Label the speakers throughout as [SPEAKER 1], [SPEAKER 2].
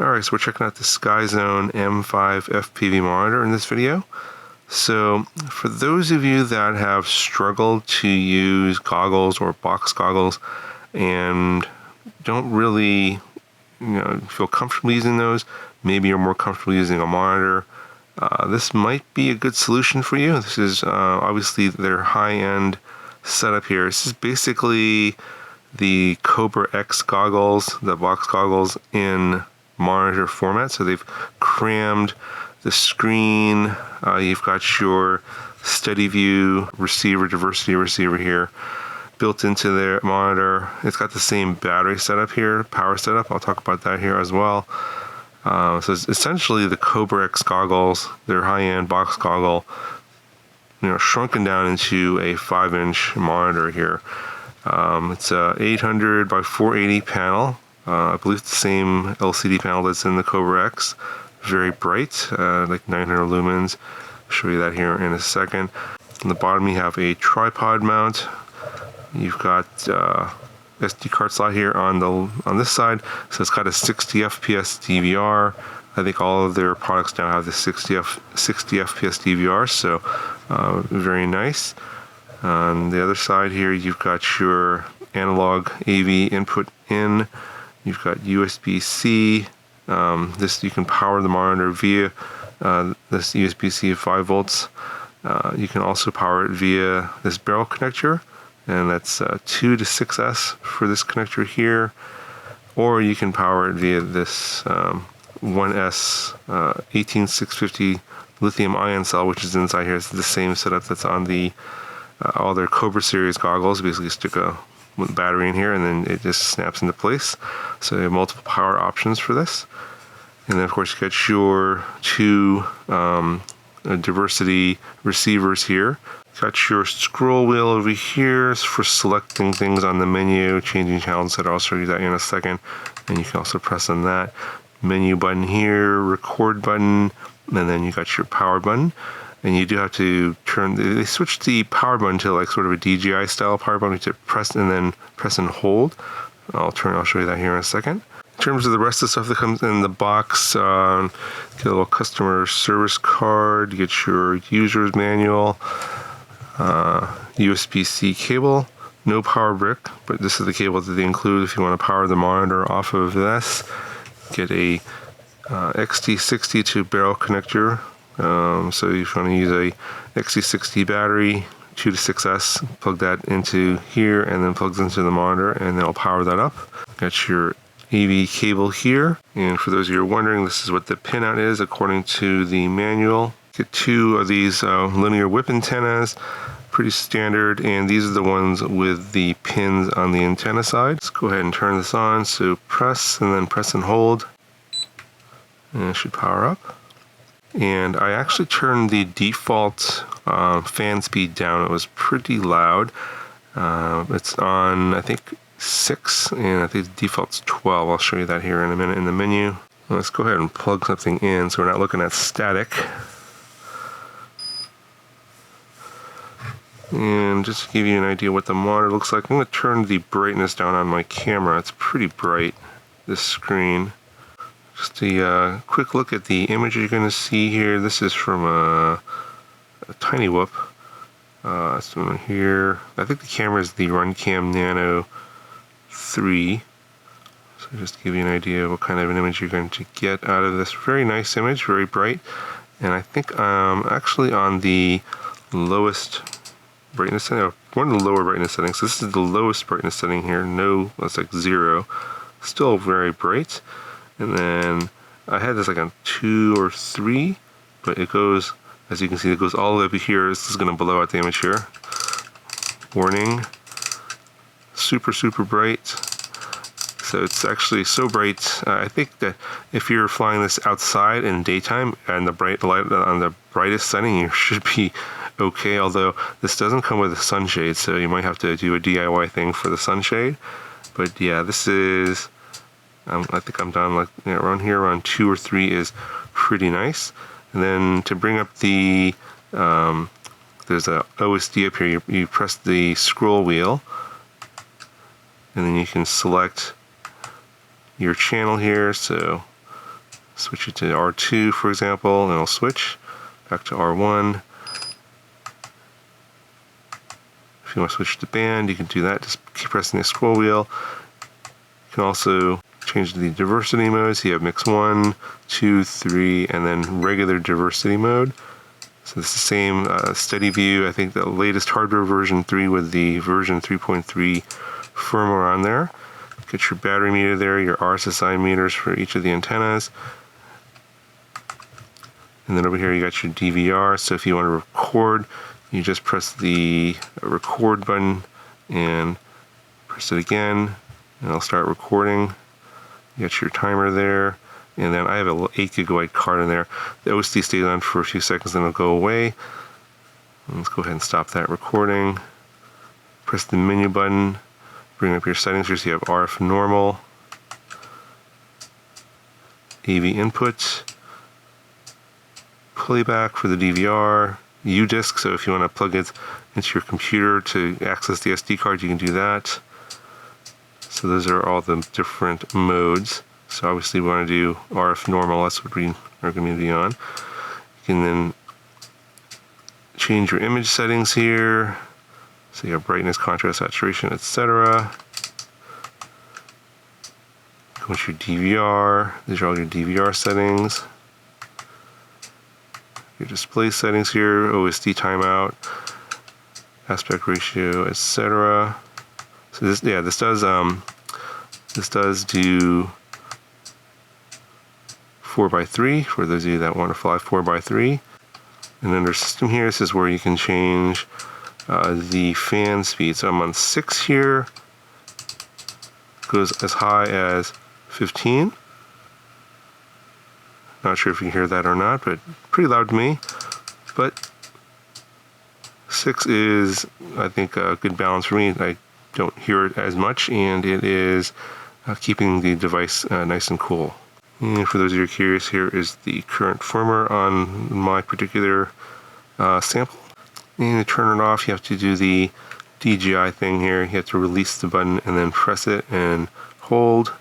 [SPEAKER 1] Alright, so we're checking out the Skyzone M5 FPV Monitor in this video. So for those of you that have struggled to use goggles or box goggles and don't really feel comfortable using those, maybe you're more comfortable using a monitor, this might be a good solution for you. This is obviously their high-end setup here. This is basically the Cobra X goggles, the box goggles in monitor format. So they've crammed the screen. You've got your steady view receiver, diversity receiver here built into their monitor. It's got the same battery setup here, power setup. I'll talk about that here as well. So it's essentially the Cobra X goggles, their high-end box goggle, shrunken down into a 5-inch monitor here. It's a 800 by 480 panel. I believe it's the same LCD panel that's in the Cobra X. Very bright, like 900 lumens. I'll show you that here in a second. On the bottom you have a tripod mount. You've got SD card slot here on this side. So it's got a 60 FPS DVR. I think all of their products now have the 60 FPS DVR, so very nice. On the other side here, you've got your analog AV input in. You've got USB-C. This you can power the monitor via this USB-C of 5 volts. You can also power it via this barrel connector, and that's 2 to 6S for this connector here. Or you can power it via this 1S 18650 lithium ion cell, which is inside here. It's the same setup that's on the all their Cobra series goggles. Basically stick a battery in here and then it just snaps into place. So you have multiple power options for this. And then of course you got your 2 diversity receivers here. Got your scroll wheel over here for selecting things on the menu, changing channels, etc. I'll show you that in a second. And you can also press on that menu button here, record button, and then you got your power button. And you do have to turn, they switched the power button to like sort of a DJI style power button to press and hold. I'll show you that here in a second. In terms of the rest of the stuff that comes in the box, get a little customer service card, you get your user's manual, USB-C cable, no power brick, but this is the cable that they include if you want to power the monitor off of this. Get a XT60 to barrel connector. So if you want to use a XT60 battery, 2 to 6S, plug that into here and then plugs into the monitor and it'll power that up. Got your AV cable here, and for those of you who are wondering, this is what the pinout is according to the manual. Get 2 of these linear whip antennas, pretty standard, and these are the ones with the pins on the antenna side. Let's go ahead and turn this on. So press and hold, and it should power up. And I actually turned the default fan speed down. It was pretty loud. It's on, I think, 6, and I think the default's 12. I'll show you that here in a minute in the menu. Let's go ahead and plug something in so we're not looking at static. And just to give you an idea what the monitor looks like, I'm going to turn the brightness down on my camera. It's pretty bright, this screen. Just a quick look at the image you're going to see here. This is from a Tiny Whoop. So here, I think the camera is the Runcam Nano 3. So just to give you an idea of what kind of an image you're going to get out of this. Very nice image, very bright. And I think I'm actually on the lowest brightness setting, one of the lower brightness settings. So this is the lowest brightness setting here. No, that's like 0. Still very bright. And then I had this like on 2 or 3, but it goes, as you can see, it goes all the way up here. This is going to blow out the image here. Warning. Super, super bright. So it's actually so bright. I think that if you're flying this outside in daytime and the bright light on the brightest setting, you should be okay. Although this doesn't come with a sunshade, so you might have to do a DIY thing for the sunshade. But yeah, this is. I think I'm done like around here, around 2 or 3 is pretty nice. And then to bring up the, there's a OSD up here. You press the scroll wheel, and then you can select your channel here. So Switch it to R2, for example, and it'll switch back to R1. If you want to switch to band, you can do that. Just keep pressing the scroll wheel. You can also change the diversity mode. So you have mix 1, 2, 3, and then regular diversity mode. So it's the same steady view. I think the latest hardware version 3 with the version 3.3 firmware on there. Get your battery meter there, your RSSI meters for each of the antennas. And then over here you got your DVR. So if you want to record, you just press the record button and press it again, and it'll start recording. You got your timer there, and then I have a 8 gigabyte card in there. The OSD stays on for a few seconds, then it'll go away. And let's go ahead and stop that recording. Press the menu button, bring up your settings here. So you have RF normal, AV input, playback for the DVR, U-Disc, so if you want to plug it into your computer to access the SD card, you can do that. So those are all the different modes. So obviously we want to do RF normal, that's what we are going to be on. You can then change your image settings here. So you have brightness, contrast, saturation, etc. Go to your DVR. These are all your DVR settings. Your display settings here, OSD timeout, aspect ratio, etc. So this does do 4x3 for those of you that want to fly 4x3. And under system here, this is where you can change the fan speed. So I'm on 6 here, goes as high as 15. Not sure if you can hear that or not, but pretty loud to me. But 6 is, I think, a good balance for me. I don't hear it as much, and it is keeping the device nice and cool. And for those of you who are curious, here is the current firmware on my particular sample. And to turn it off, you have to do the DJI thing here. You have to release the button and then press it and hold.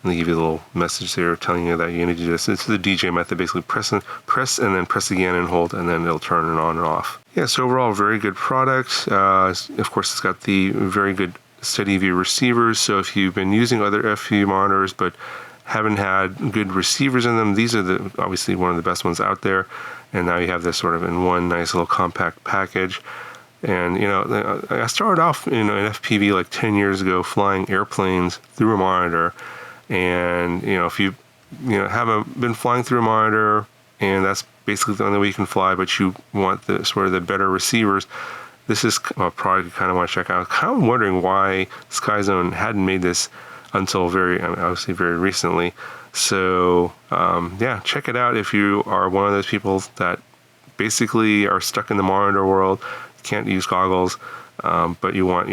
[SPEAKER 1] And they give you a little message there telling you that you need to do this. It's the DJ method, basically press and then press again and hold, and then it'll turn it on and off. Yeah, so overall, very good product. Of course, it's got the very good steady view receivers. So if you've been using other FPV monitors but haven't had good receivers in them, these are obviously one of the best ones out there. And now you have this sort of in one nice little compact package. And I started off in FPV like 10 years ago, flying airplanes through a monitor. And if you haven't been flying through a monitor, and that's basically the only way you can fly, but you want the sort of the better receivers, this is a product you kind of want to check out. I'm kind of wondering why Skyzone hadn't made this until obviously very recently. So yeah, check it out if you are one of those people that basically are stuck in the monitor world, can't use goggles, but you want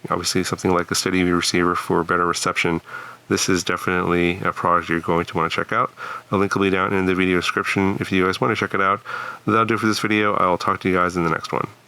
[SPEAKER 1] obviously something like a steady view receiver for better reception. This is definitely a product you're going to want to check out. A link will be down in the video description if you guys want to check it out. That'll do it for this video. I'll talk to you guys in the next one.